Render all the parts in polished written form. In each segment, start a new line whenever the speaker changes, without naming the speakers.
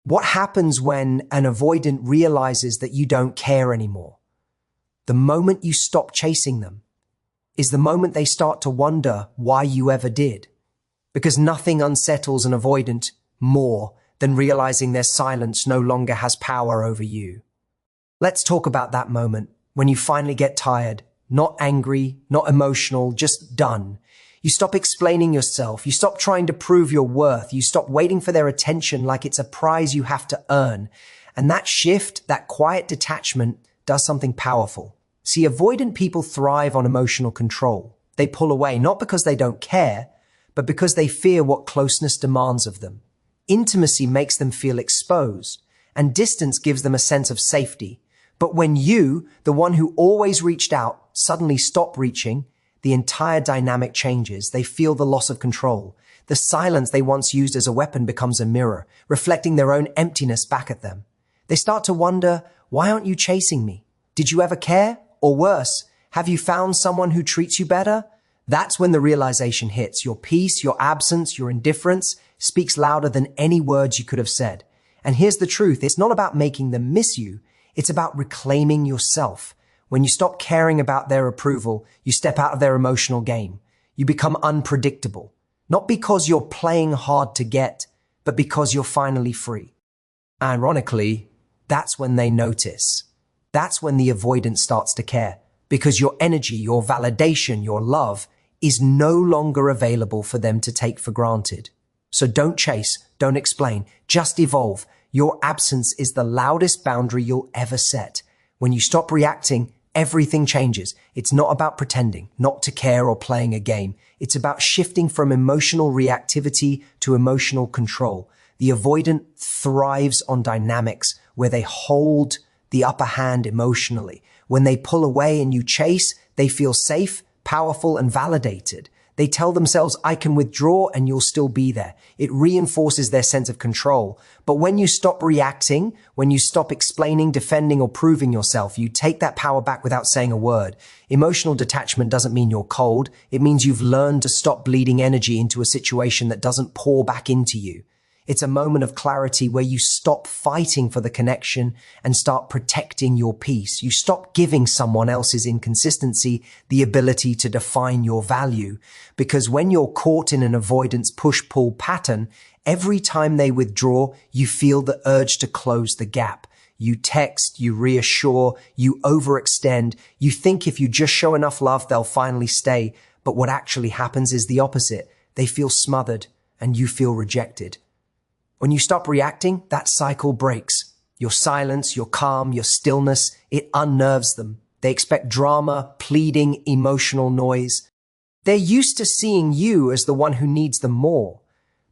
What happens when an avoidant realizes that you don't care anymore? The moment you stop chasing them is the moment they start to wonder why you ever did. Because nothing unsettles an avoidant more than realizing their silence no longer has power over you. Let's talk about that moment when you finally get tired, not angry, not emotional, just done. You stop explaining yourself. You stop trying to prove your worth. You stop waiting for their attention like it's a prize you have to earn. And that shift, that quiet detachment, does something powerful. See, avoidant people thrive on emotional control. They pull away, not because they don't care, but because they fear what closeness demands of them. Intimacy makes them feel exposed, and distance gives them a sense of safety. But when you, the one who always reached out, suddenly stop reaching, the entire dynamic changes. They feel the loss of control. The silence they once used as a weapon becomes a mirror, reflecting their own emptiness back at them. They start to wonder, why aren't you chasing me? Did you ever care? Or worse, have you found someone who treats you better? That's when the realization hits. Your peace, your absence, your indifference speaks louder than any words you could have said. And here's the truth. It's not about making them miss you. It's about reclaiming yourself. When you stop caring about their approval, you step out of their emotional game. You become unpredictable. Not because you're playing hard to get, but because you're finally free. Ironically, that's when they notice. That's when the avoidance starts to care. Because your energy, your validation, your love is no longer available for them to take for granted. So don't chase, don't explain, just evolve. Your absence is the loudest boundary you'll ever set. When you stop reacting, everything changes. It's not about pretending, not to care or playing a game. It's about shifting from emotional reactivity to emotional control. The avoidant thrives on dynamics where they hold the upper hand emotionally. When they pull away and you chase, they feel safe, powerful, and validated. They tell themselves, I can withdraw and you'll still be there. It reinforces their sense of control. But when you stop reacting, when you stop explaining, defending, or proving yourself, you take that power back without saying a word. Emotional detachment doesn't mean you're cold. It means you've learned to stop bleeding energy into a situation that doesn't pour back into you. It's a moment of clarity where you stop fighting for the connection and start protecting your peace. You stop giving someone else's inconsistency the ability to define your value. Because when you're caught in an avoidance push-pull pattern, every time they withdraw, you feel the urge to close the gap. You text, you reassure, you overextend. You think if you just show enough love, they'll finally stay. But what actually happens is the opposite. They feel smothered and you feel rejected. When you stop reacting, that cycle breaks. Your silence, your calm, your stillness, it unnerves them. They expect drama, pleading, emotional noise. They're used to seeing you as the one who needs them more.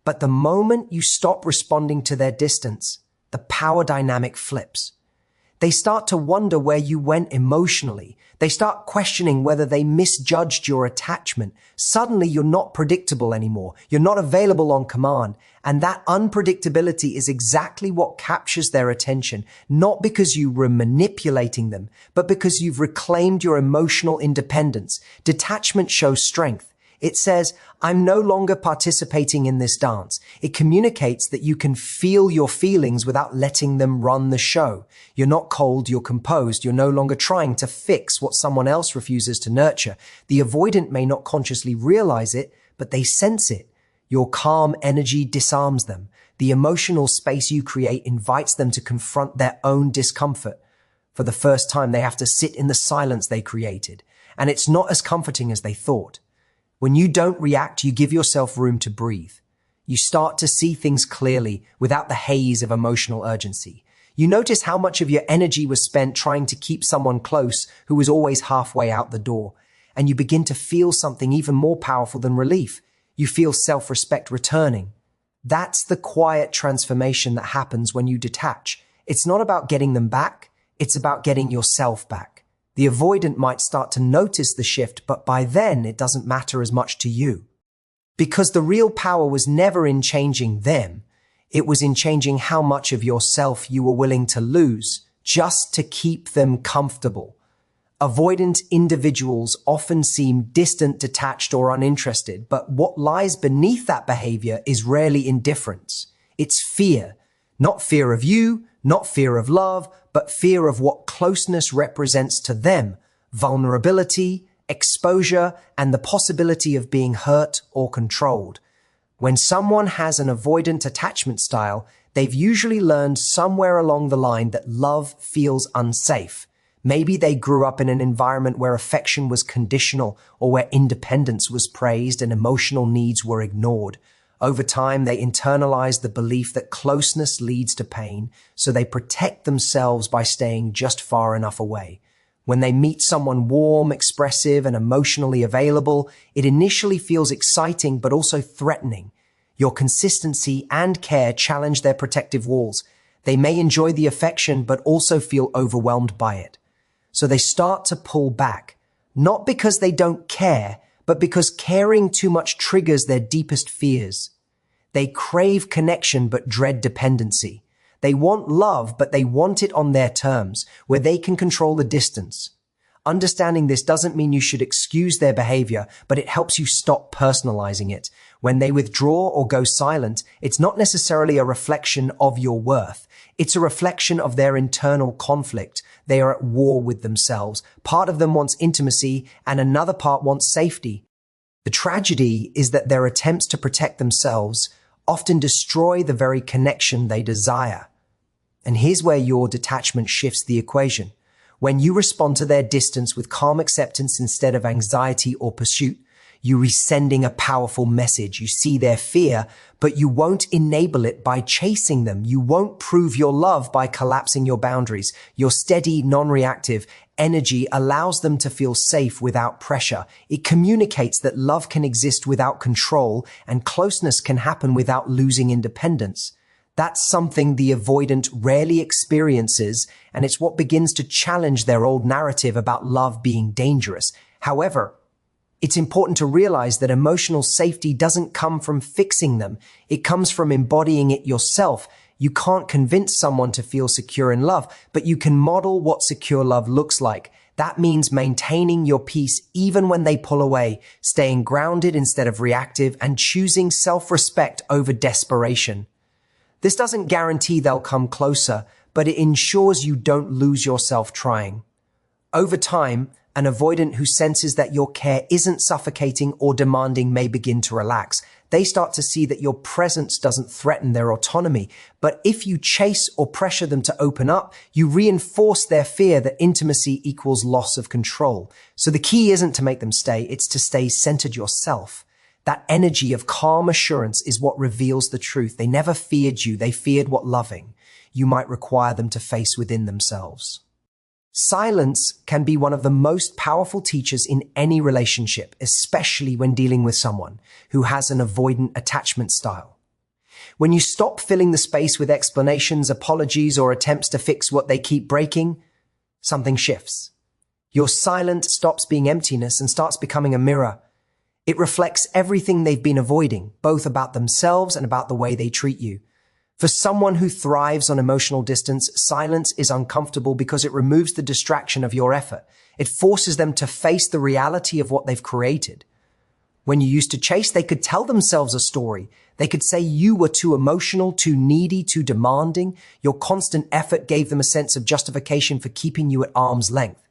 But the moment you stop responding to their distance, the power dynamic flips. They start to wonder where you went emotionally. They start questioning whether they misjudged your attachment. Suddenly, you're not predictable anymore. You're not available on command. And that unpredictability is exactly what captures their attention, not because you were manipulating them, but because you've reclaimed your emotional independence. Detachment shows strength. It says, I'm no longer participating in this dance. It communicates that you can feel your feelings without letting them run the show. You're not cold, you're composed. You're no longer trying to fix what someone else refuses to nurture. The avoidant may not consciously realize it, but they sense it. Your calm energy disarms them. The emotional space you create invites them to confront their own discomfort. For the first time, they have to sit in the silence they created. And it's not as comforting as they thought. When you don't react, you give yourself room to breathe. You start to see things clearly without the haze of emotional urgency. You notice how much of your energy was spent trying to keep someone close who was always halfway out the door. And you begin to feel something even more powerful than relief. You feel self-respect returning. That's the quiet transformation that happens when you detach. It's not about getting them back. It's about getting yourself back. The avoidant might start to notice the shift, but by then it doesn't matter as much to you. Because the real power was never in changing them. It was in changing how much of yourself you were willing to lose just to keep them comfortable. Avoidant individuals often seem distant, detached, or uninterested, but what lies beneath that behavior is rarely indifference. It's fear. Not fear of you, not fear of love, but fear of what closeness represents to them, vulnerability, exposure, and the possibility of being hurt or controlled. When someone has an avoidant attachment style, they've usually learned somewhere along the line that love feels unsafe. Maybe they grew up in an environment where affection was conditional or where independence was praised and emotional needs were ignored. Over time, they internalize the belief that closeness leads to pain, so they protect themselves by staying just far enough away. When they meet someone warm, expressive, and emotionally available, it initially feels exciting but also threatening. Your consistency and care challenge their protective walls. They may enjoy the affection but also feel overwhelmed by it. So they start to pull back, not because they don't care, but because caring too much triggers their deepest fears. They crave connection but dread dependency. They want love, but they want it on their terms, where they can control the distance. Understanding this doesn't mean you should excuse their behavior, but it helps you stop personalizing it. When they withdraw or go silent, it's not necessarily a reflection of your worth. It's a reflection of their internal conflict. They are at war with themselves. Part of them wants intimacy, and another part wants safety. The tragedy is that their attempts to protect themselves often destroy the very connection they desire. And here's where your detachment shifts the equation. When you respond to their distance with calm acceptance instead of anxiety or pursuit, you're resending a powerful message. You see their fear, but you won't enable it by chasing them. You won't prove your love by collapsing your boundaries. Your steady, non-reactive energy allows them to feel safe without pressure. It communicates that love can exist without control and closeness can happen without losing independence. That's something the avoidant rarely experiences, and it's what begins to challenge their old narrative about love being dangerous. However, it's important to realize that emotional safety doesn't come from fixing them. It comes from embodying it yourself. You can't convince someone to feel secure in love, but you can model what secure love looks like. That means maintaining your peace even when they pull away, staying grounded instead of reactive, and choosing self-respect over desperation. This doesn't guarantee they'll come closer, but it ensures you don't lose yourself trying. Over time, an avoidant who senses that your care isn't suffocating or demanding may begin to relax. They start to see that your presence doesn't threaten their autonomy. But if you chase or pressure them to open up, you reinforce their fear that intimacy equals loss of control. So the key isn't to make them stay, it's to stay centered yourself. That energy of calm assurance is what reveals the truth. They never feared you, they feared what loving you might require them to face within themselves. Silence can be one of the most powerful teachers in any relationship, especially when dealing with someone who has an avoidant attachment style. When you stop filling the space with explanations, apologies, or attempts to fix what they keep breaking, something shifts. Your silence stops being emptiness and starts becoming a mirror. It reflects everything they've been avoiding, both about themselves and about the way they treat you. For someone who thrives on emotional distance, silence is uncomfortable because it removes the distraction of your effort. It forces them to face the reality of what they've created. When you used to chase, they could tell themselves a story. They could say you were too emotional, too needy, too demanding. Your constant effort gave them a sense of justification for keeping you at arm's length.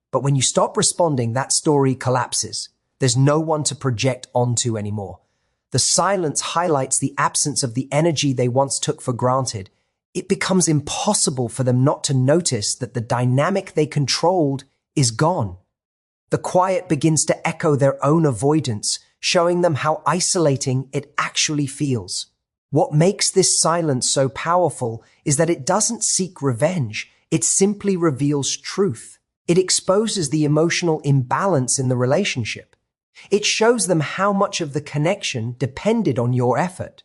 But when you stop responding, that story collapses. There's no one to project onto anymore. The silence highlights the absence of the energy they once took for granted. It becomes impossible for them not to notice that the dynamic they controlled is gone. The quiet begins to echo their own avoidance, showing them how isolating it actually feels. What makes this silence so powerful is that it doesn't seek revenge. It simply reveals truth. It exposes the emotional imbalance in the relationship. It shows them how much of the connection depended on your effort.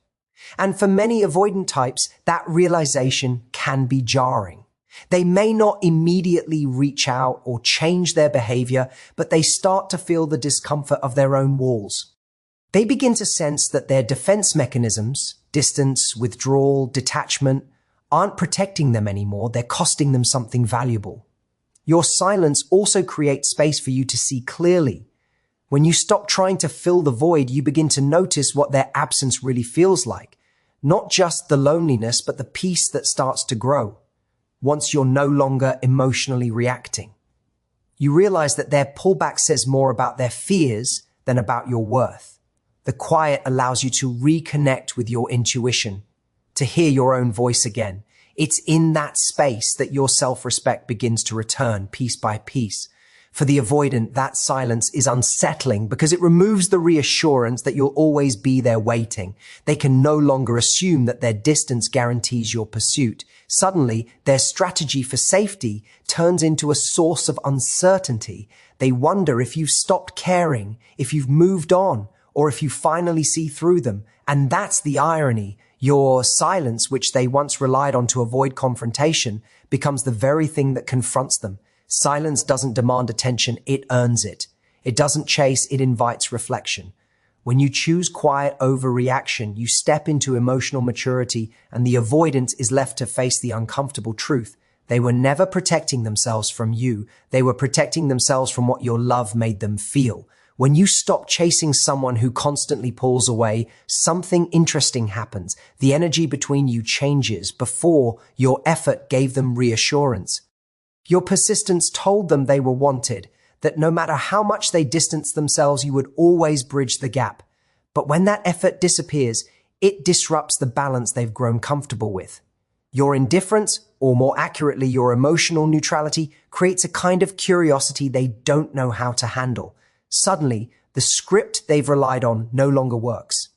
And for many avoidant types, that realization can be jarring. They may not immediately reach out or change their behavior, but they start to feel the discomfort of their own walls. They begin to sense that their defense mechanisms, distance, withdrawal, detachment, aren't protecting them anymore. They're costing them something valuable. Your silence also creates space for you to see clearly. When you stop trying to fill the void, you begin to notice what their absence really feels like. Not just the loneliness, but the peace that starts to grow once you're no longer emotionally reacting. You realize that their pullback says more about their fears than about your worth. The quiet allows you to reconnect with your intuition, to hear your own voice again. It's in that space that your self-respect begins to return piece by piece. For the avoidant, that silence is unsettling because it removes the reassurance that you'll always be there waiting. They can no longer assume that their distance guarantees your pursuit. Suddenly, their strategy for safety turns into a source of uncertainty. They wonder if you've stopped caring, if you've moved on, or if you finally see through them. And that's the irony. Your silence, which they once relied on to avoid confrontation, becomes the very thing that confronts them. Silence doesn't demand attention, it earns it. It doesn't chase, it invites reflection. When you choose quiet over reaction, you step into emotional maturity, and the avoidant is left to face the uncomfortable truth. They were never protecting themselves from you. They were protecting themselves from what your love made them feel. When you stop chasing someone who constantly pulls away, something interesting happens. The energy between you changes. Before, your effort gave them reassurance. Your persistence told them they were wanted, that no matter how much they distanced themselves, you would always bridge the gap. But when that effort disappears, it disrupts the balance they've grown comfortable with. Your indifference, or more accurately, your emotional neutrality, creates a kind of curiosity they don't know how to handle. Suddenly, the script they've relied on no longer works.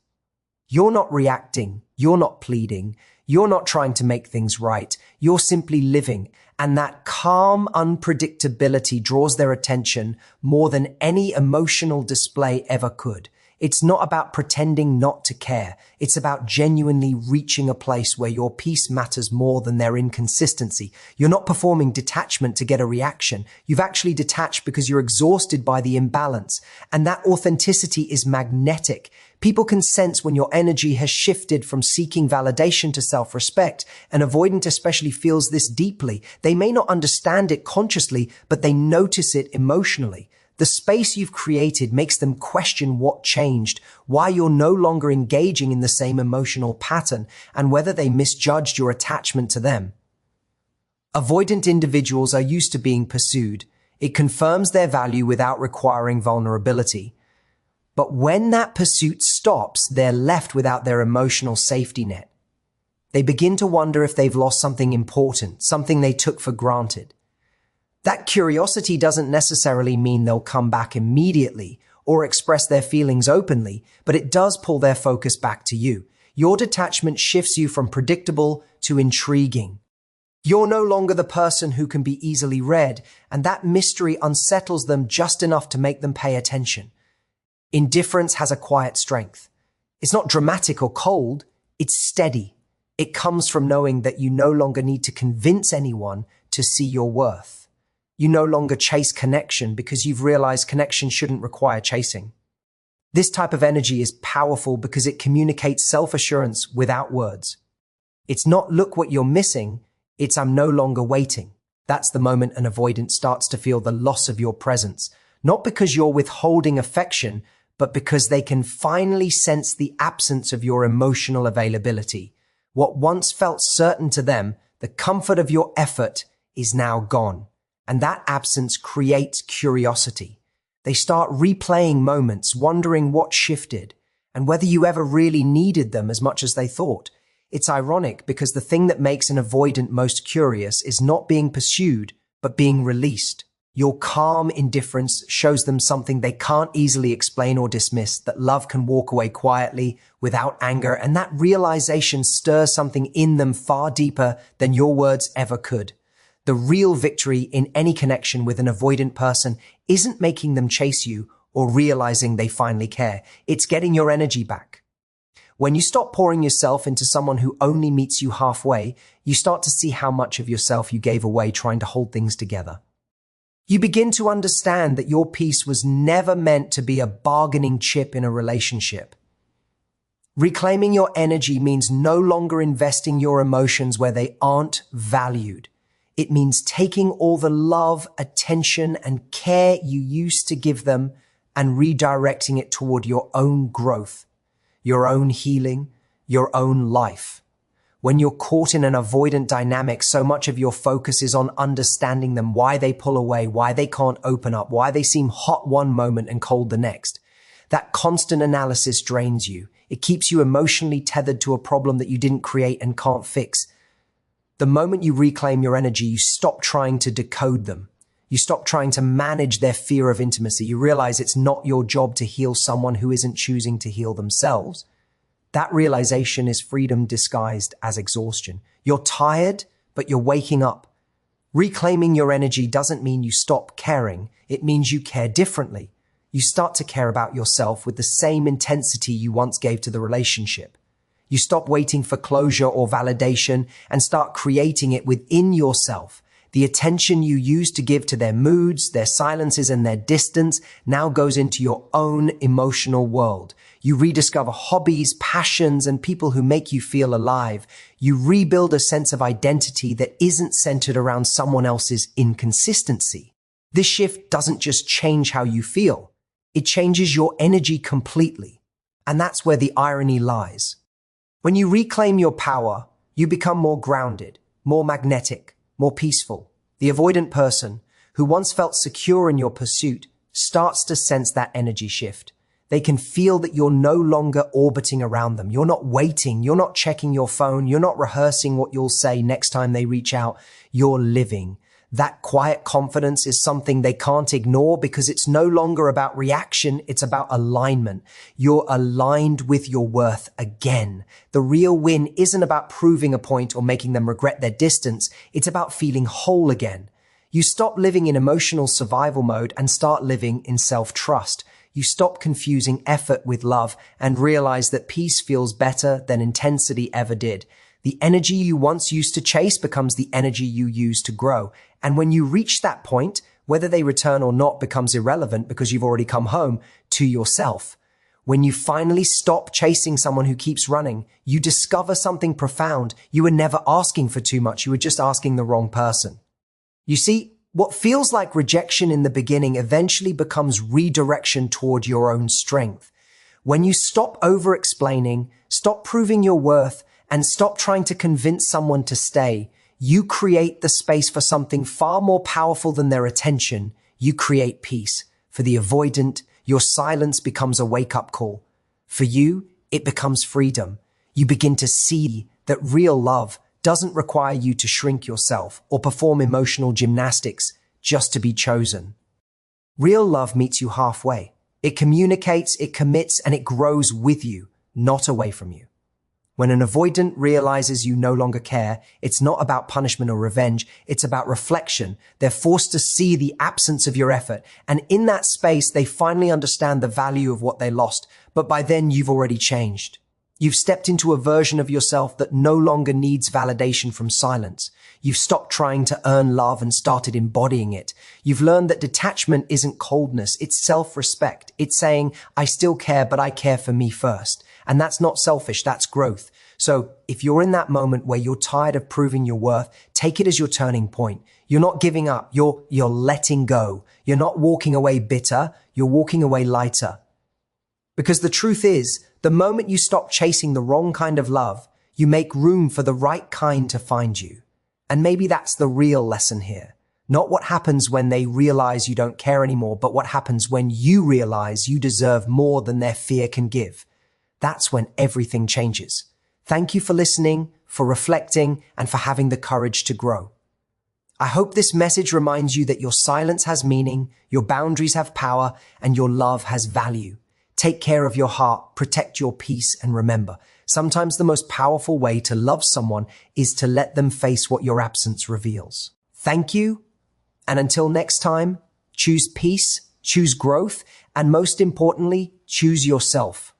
You're not reacting, you're not pleading, you're not trying to make things right, you're simply living. And that calm unpredictability draws their attention more than any emotional display ever could. It's not about pretending not to care. It's about genuinely reaching a place where your peace matters more than their inconsistency. You're not performing detachment to get a reaction. You've actually detached because you're exhausted by the imbalance. And that authenticity is magnetic. People can sense when your energy has shifted from seeking validation to self-respect. An avoidant especially feels this deeply. They may not understand it consciously, but they notice it emotionally. The space you've created makes them question what changed, why you're no longer engaging in the same emotional pattern, and whether they misjudged your attachment to them. Avoidant individuals are used to being pursued. It confirms their value without requiring vulnerability. But when that pursuit stops, they're left without their emotional safety net. They begin to wonder if they've lost something important, something they took for granted. That curiosity doesn't necessarily mean they'll come back immediately or express their feelings openly, but it does pull their focus back to you. Your detachment shifts you from predictable to intriguing. You're no longer the person who can be easily read, and that mystery unsettles them just enough to make them pay attention. Indifference has a quiet strength. It's not dramatic or cold, it's steady. It comes from knowing that you no longer need to convince anyone to see your worth. You no longer chase connection because you've realized connection shouldn't require chasing. This type of energy is powerful because it communicates self-assurance without words. It's not look what you're missing, it's I'm no longer waiting. That's the moment an avoidant starts to feel the loss of your presence, not because you're withholding affection, but because they can finally sense the absence of your emotional availability. What once felt certain to them, the comfort of your effort, is now gone. And that absence creates curiosity. They start replaying moments, wondering what shifted, and whether you ever really needed them as much as they thought. It's ironic because the thing that makes an avoidant most curious is not being pursued, but being released. Your calm indifference shows them something they can't easily explain or dismiss, that love can walk away quietly, without anger, and that realization stirs something in them far deeper than your words ever could. The real victory in any connection with an avoidant person isn't making them chase you or realizing they finally care. It's getting your energy back. When you stop pouring yourself into someone who only meets you halfway, you start to see how much of yourself you gave away trying to hold things together. You begin to understand that your peace was never meant to be a bargaining chip in a relationship. Reclaiming your energy means no longer investing your emotions where they aren't valued. It means taking all the love, attention, and care you used to give them and redirecting it toward your own growth, your own healing, your own life. When you're caught in an avoidant dynamic, so much of your focus is on understanding them, why they pull away, why they can't open up, why they seem hot one moment and cold the next. That constant analysis drains you. It keeps you emotionally tethered to a problem that you didn't create and can't fix. The moment you reclaim your energy, you stop trying to decode them. You stop trying to manage their fear of intimacy. You realize it's not your job to heal someone who isn't choosing to heal themselves. That realization is freedom disguised as exhaustion. You're tired, but you're waking up. Reclaiming your energy doesn't mean you stop caring. It means you care differently. You start to care about yourself with the same intensity you once gave to the relationship. You stop waiting for closure or validation and start creating it within yourself. The attention you used to give to their moods, their silences, and their distance now goes into your own emotional world. You rediscover hobbies, passions, and people who make you feel alive. You rebuild a sense of identity that isn't centered around someone else's inconsistency. This shift doesn't just change how you feel. It changes your energy completely. And that's where the irony lies. When you reclaim your power, you become more grounded, more magnetic, more peaceful. The avoidant person, who once felt secure in your pursuit, starts to sense that energy shift. They can feel that you're no longer orbiting around them. You're not waiting. You're not checking your phone. You're not rehearsing what you'll say next time they reach out. You're living. That quiet confidence is something they can't ignore because it's no longer about reaction. It's about alignment. You're aligned with your worth again. The real win isn't about proving a point or making them regret their distance. It's about feeling whole again. You stop living in emotional survival mode and start living in self-trust. You stop confusing effort with love and realize that peace feels better than intensity ever did. The energy you once used to chase becomes the energy you use to grow. And when you reach that point, whether they return or not becomes irrelevant because you've already come home to yourself. When you finally stop chasing someone who keeps running, you discover something profound. You were never asking for too much. You were just asking the wrong person. You see, what feels like rejection in the beginning eventually becomes redirection toward your own strength. When you stop over-explaining, stop proving your worth, and stop trying to convince someone to stay, you create the space for something far more powerful than their attention. You create peace. For the avoidant, your silence becomes a wake-up call. For you, it becomes freedom. You begin to see that real love doesn't require you to shrink yourself or perform emotional gymnastics just to be chosen. Real love meets you halfway. It communicates, it commits, and it grows with you, not away from you. When an avoidant realizes you no longer care, it's not about punishment or revenge. It's about reflection. They're forced to see the absence of your effort. And in that space, they finally understand the value of what they lost. But by then, you've already changed. You've stepped into a version of yourself that no longer needs validation from silence. You've stopped trying to earn love and started embodying it. You've learned that detachment isn't coldness. It's self-respect. It's saying, I still care, but I care for me first. And that's not selfish, that's growth. So if you're in that moment where you're tired of proving your worth, take it as your turning point. You're not giving up, you're letting go. You're not walking away bitter, you're walking away lighter. Because the truth is, the moment you stop chasing the wrong kind of love, you make room for the right kind to find you. And maybe that's the real lesson here. Not what happens when they realize you don't care anymore, but what happens when you realize you deserve more than their fear can give. That's when everything changes. Thank you for listening, for reflecting, and for having the courage to grow. I hope this message reminds you that your silence has meaning, your boundaries have power, and your love has value. Take care of your heart, protect your peace, and remember, sometimes the most powerful way to love someone is to let them face what your absence reveals. Thank you, and until next time, choose peace, choose growth, and most importantly, choose yourself.